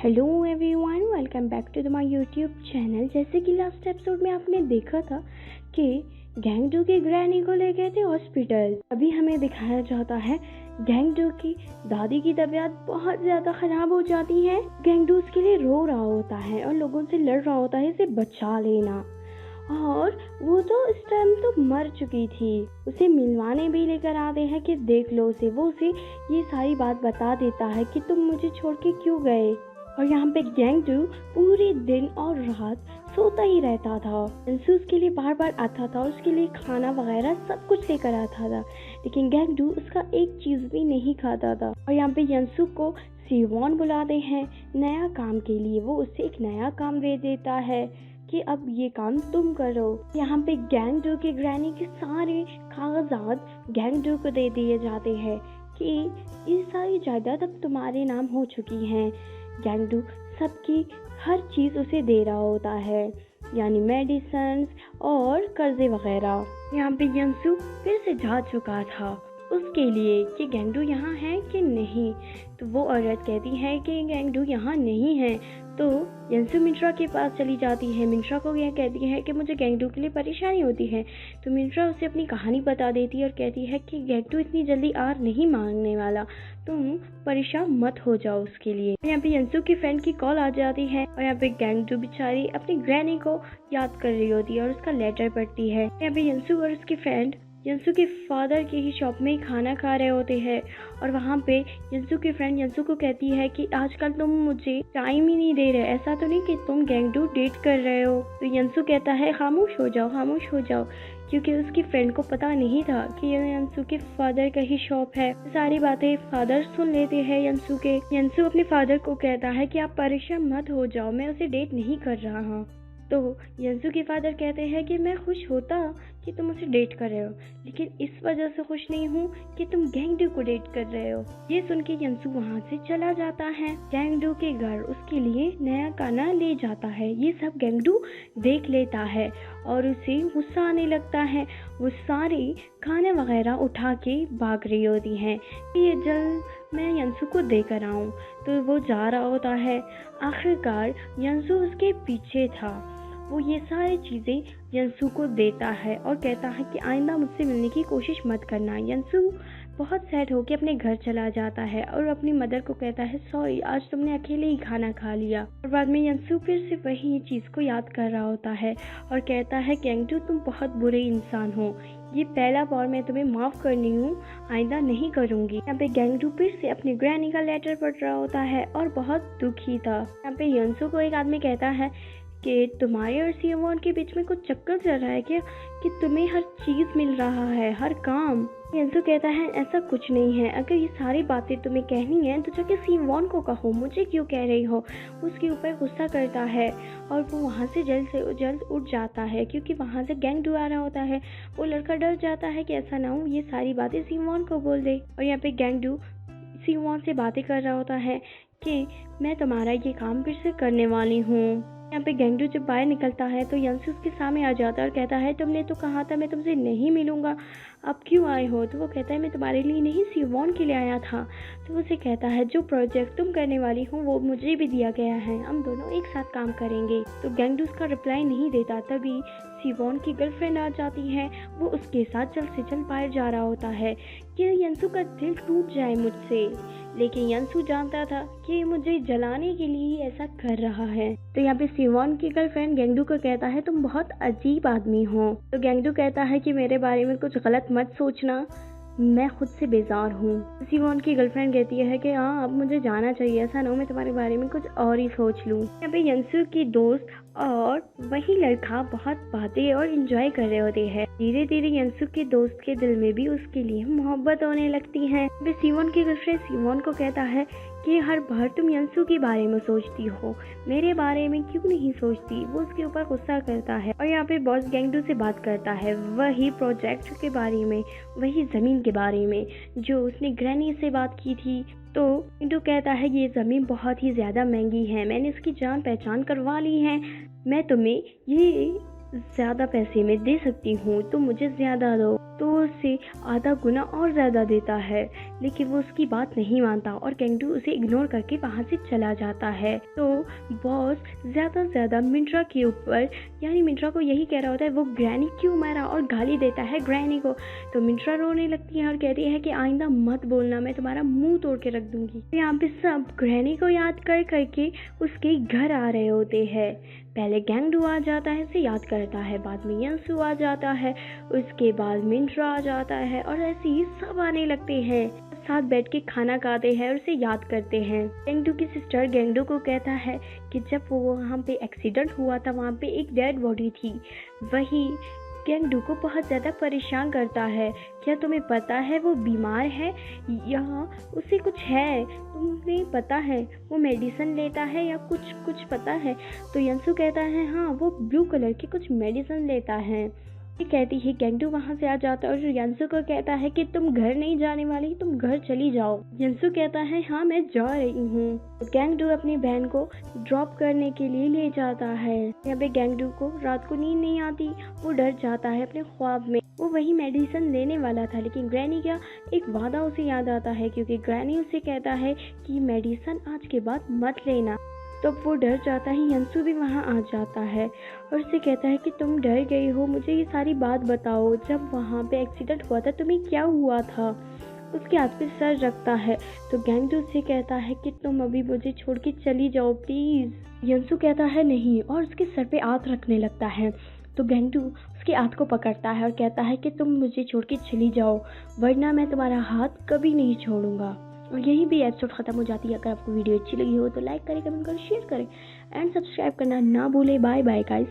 Hello everyone, welcome back to my YouTube channel. जैसे कि last episode में आपने देखा था कि गैंगडू की ग्रैनी को ले गए थे हॉस्पिटल। अभी हमें दिखाया जाता है गैंगडू की दादी की तबीयत बहुत ज़्यादा ख़राब हो जाती है। गैंगडू उसके लिए रो रहा होता है और लोगों से लड़ रहा होता है इसे बचा लेना, और वो तो इस टाइम तो मर चुकी थी। उसे मिलवाने भी लेकर आते हैं कि देख लो उसे। वो उसे ये सारी बात बता देता है कि तुम मुझे छोड़ के क्यों गए। और यहाँ पे गैंगडू पूरे दिन और रात सोता ही रहता था। यंसू उसके लिए बार बार आता था और उसके लिए खाना वगैरह सब कुछ लेकर आता था, लेकिन गैंगडू उसका एक चीज़ भी नहीं खाता था। और यहाँ पे यंसू को सिवॉन बुलाते हैं नया काम के लिए। वो उसे एक नया काम दे देता है कि अब ये काम तुम करो। यहाँ पे गैंगडू के ग्रैनी के सारे कागजात गैंगडू को दे दिए जाते हैं कि ये सारी जायदाद अब तुम्हारे नाम हो चुकी हैं। गैंगडू सबकी हर चीज़ उसे दे रहा होता है, यानी मेडिसिन और कर्जे वगैरह। यहाँ पे यंसू फिर से जा चुका था उसके लिए कि गैंगडू यहाँ है कि नहीं। तो वो औरत कहती है कि गैंगडू यहाँ नहीं है। तो यंसू मिंत्रा के पास चली जाती है। मिंत्रा को यह कहती है कि मुझे गैंगडू के लिए परेशानी होती है। तो मिंत्रा उसे अपनी कहानी बता देती है और कहती है कि गैंगडू इतनी जल्दी हार नहीं मानने वाला, तुम परेशान मत हो जाओ उसके लिए। यहाँ पे यंसू की फ्रेंड की कॉल आ जाती है और यहाँ पे गैंगडू बेचारी अपनी ग्रैनी को याद कर रही होती है और उसका लेटर पढ़ती है। यहाँ पे यंसू और उसकी फ्रेंड यंसू के फादर की ही शॉप में खाना खा रहे होते हैं और वहाँ पे यंसू की फ्रेंड यंसू को कहती है कि आजकल तुम मुझे टाइम ही नहीं दे रहे, ऐसा तो नहीं कि तुम गैंगडू डेट कर रहे हो। तो यंसू कहता है खामोश हो जाओ, खामोश हो जाओ, क्योंकि उसकी फ्रेंड को पता नहीं था कि ये यंसू के फादर का ही शॉप है। सारी बातें फादर सुन लेते हैं यंसू के। यंसू अपने फादर को कहता है कि आप परेशान मत हो जाओ, मैं उसे डेट नहीं कर रहा हूँ। तो यंसू के फादर कहते हैं कि मैं खुश होता कि तुम उसे डेट कर रहे हो, लेकिन इस वजह से खुश नहीं हूँ कि तुम गैंगडू को डेट कर रहे हो। ये सुन के यंसू वहाँ से चला जाता है गैंगडू के घर, उसके लिए नया खाना ले जाता है। ये सब गैंगडू देख लेता है और उसे गुस्सा आने लगता है। वो सारे खाने वगैरह उठा के भाग रही होती हैं कि ये जल्द मैं यंसू को देकर आऊँ। तो वो जा रहा होता है। आखिरकार यंसू उसके पीछे था। वो ये सारी चीज़ें यंसू को देता है और कहता है कि आइंदा मुझसे मिलने की कोशिश मत करना। यंसू बहुत सैड होकर अपने घर चला जाता है और अपनी मदर को कहता है सॉरी, आज तुमने अकेले ही खाना खा लिया। और बाद में यंसू फिर से वही चीज़ को याद कर रहा होता है और कहता है गैंगडू तुम बहुत बुरे इंसान हो, ये पहला बार मैं तुम्हें माफ़ करनी हूँ, आइंदा नहीं करूँगी। यहाँ पे गैंगडू फिर से अपनी ग्रैनी का लेटर पढ़ रहा होता है और बहुत दुखी था। यहाँ पे यंसू को एक आदमी कहता है कि तुम्हारे और सिवॉन के बीच में कुछ चक्कर चल रहा है क्या, कि तुम्हें हर चीज़ मिल रहा है, हर काम। यंसू कहता है ऐसा कुछ नहीं है, अगर ये सारी बातें तुम्हें कहनी है तो जाके सिवॉन को कहो, मुझे क्यों कह रही हो। उसके ऊपर गुस्सा करता है और वो वहाँ से जल्द उठ जाता है क्योंकि वहाँ से गैंगडू आ रहा होता है। वो लड़का डर जाता है कि ऐसा ना हो ये सारी बातें सिवॉन को बोल दे। और यहाँ पे गैंगडू सिवॉन से बातें कर रहा होता है कि मैं तुम्हारा ये काम फिर से करने वाली हूँ। यहाँ पे गैंगडू जब बाहर निकलता है तो यंसू उसके सामने आ जाता है और कहता है तुमने तो कहा था मैं तुमसे नहीं मिलूंगा, अब क्यों आए हो। तो वो कहता है मैं तुम्हारे लिए नहीं सिवॉन के लिए आया था। तो उसे कहता है जो प्रोजेक्ट तुम करने वाली हो वो मुझे भी दिया गया है, हम दोनों एक साथ काम करेंगे। तो गैंगडू उसका रिप्लाई नहीं देता। तभी सिवॉन की गर्लफ्रेंड आ जाती है। वो उसके साथ जल्द से जल्द बाहर जा रहा होता है कि यंसू का दिल टूट जाए मुझसे, लेकिन यंसू जानता था कि मुझे जलाने के लिए ही ऐसा कर रहा है। तो यहाँ पे सिवॉन की गर्लफ्रेंड गैंगडू को कहता है तुम बहुत अजीब आदमी हो। तो गैंगडू कहता है कि मेरे बारे में कुछ गलत मत सोचना, मैं खुद से बेजार हूँ। सिवॉन की गर्लफ्रेंड कहती है कि हाँ अब मुझे जाना चाहिए, ऐसा ना हो मैं तुम्हारे बारे में कुछ और ही सोच लूँ। यहाँ पे यंसू की दोस्त और वही लड़का बहुत बातें और एंजॉय कर रहे होते हैं। धीरे धीरे यंसू के दोस्त के दिल में भी उसके लिए मोहब्बत होने लगती है। वे सिवॉन की गर्लफ्रेंड सिवॉन को कहता है कि हर बार तुम यंसू के बारे में सोचती हो, मेरे बारे में क्यों नहीं सोचती। वो उसके ऊपर गुस्सा करता है और यहाँ पे बॉस गैंगडू से बात करता है वही प्रोजेक्ट के बारे में, वही ज़मीन के बारे में जो उसने ग्रैनी से बात की थी। तो गैंगडू कहता है ये ज़मीन बहुत ही ज़्यादा महंगी है, मैंने इसकी जान पहचान करवा ली है, मैं तुम्हें ये ज़्यादा पैसे में दे सकती हूँ, तुम मुझे ज़्यादा दो। तो उसे आधा गुना और ज़्यादा देता है, लेकिन वो उसकी बात नहीं मानता और गेंगडू उसे इग्नोर करके वहाँ से चला जाता है। तो बॉस ज़्यादा से ज़्यादा मिंट्रा के ऊपर, यानी मिंट्रा को यही कह रहा होता है वो ग्रैनी क्यों मारा, और गाली देता है ग्रैनी को। तो मिंट्रा रोने लगती है और कहती है कि आइंदा मत बोलना, मैं तुम्हारा मुंह तोड़ के रख दूंगी। तो यहाँ पे सब ग्रैनी को याद कर करके उसके घर आ रहे होते हैं। पहले गेंगडू आ जाता है, उसे याद करता है, बाद में यंसू आ जाता है, उसके बाद मिंट्रा आ जाता है, और ऐसे ही सब आने लगते हैं, साथ बैठ के खाना खाते हैं और उसे याद करते हैं। गेंगडू की सिस्टर गेंगडू को कहता है कि जब वो वहाँ पे एक्सीडेंट हुआ था वहाँ पे एक डेड बॉडी थी। वही गेंगडू को बहुत ज़्यादा परेशान करता है। क्या तुम्हें पता है वो बीमार है या उसे कुछ है, तुम्हें पता है वो मेडिसिन लेता है या कुछ पता है? तो यंसू कहता है हाँ, वो ब्लू कलर की कुछ मेडिसिन लेता है। ये कहती है गेंगडू वहाँ से आ जाता है और यंसू को कहता है कि तुम घर नहीं जाने वाली, तुम घर चली जाओ। यंसू कहता है हाँ मैं जा रही हूँ। तो गेंगडू अपनी बहन को ड्रॉप करने के लिए ले जाता है। यहाँ पे गेंगडू को रात को नींद नहीं आती, वो डर जाता है अपने ख्वाब में। वो वही मेडिसिन लेने वाला था, लेकिन ग्रैनी का एक वादा उसे याद आता है, क्योंकि ग्रैनी उसे कहता है कि मेडिसिन आज के बाद मत लेना। तो वो डर जाता है। यंसू भी वहाँ आ जाता है और उसे कहता है कि तुम डर गई हो, मुझे ये सारी बात बताओ, जब वहाँ पे एक्सीडेंट हुआ था तुम्हें क्या हुआ था? उसके हाथ पे सर रखता है। तो गेंगडू से कहता है कि तुम अभी मुझे छोड़ के चली जाओ प्लीज़। यंसू कहता है नहीं, और उसके सर पे हाथ रखने लगता है। तो गेंगडू उसके हाथ को पकड़ता है और कहता है कि तुम मुझे छोड़ के चली जाओ, वरना मैं तुम्हारा हाथ कभी नहीं छोड़ूंगा। और यहीं भी एपिसोड ख़त्म हो जाती है। अगर आपको वीडियो अच्छी लगी हो तो लाइक करें, कमेंट करें, शेयर करें एंड सब्सक्राइब करना ना भूलें। Bye bye guys.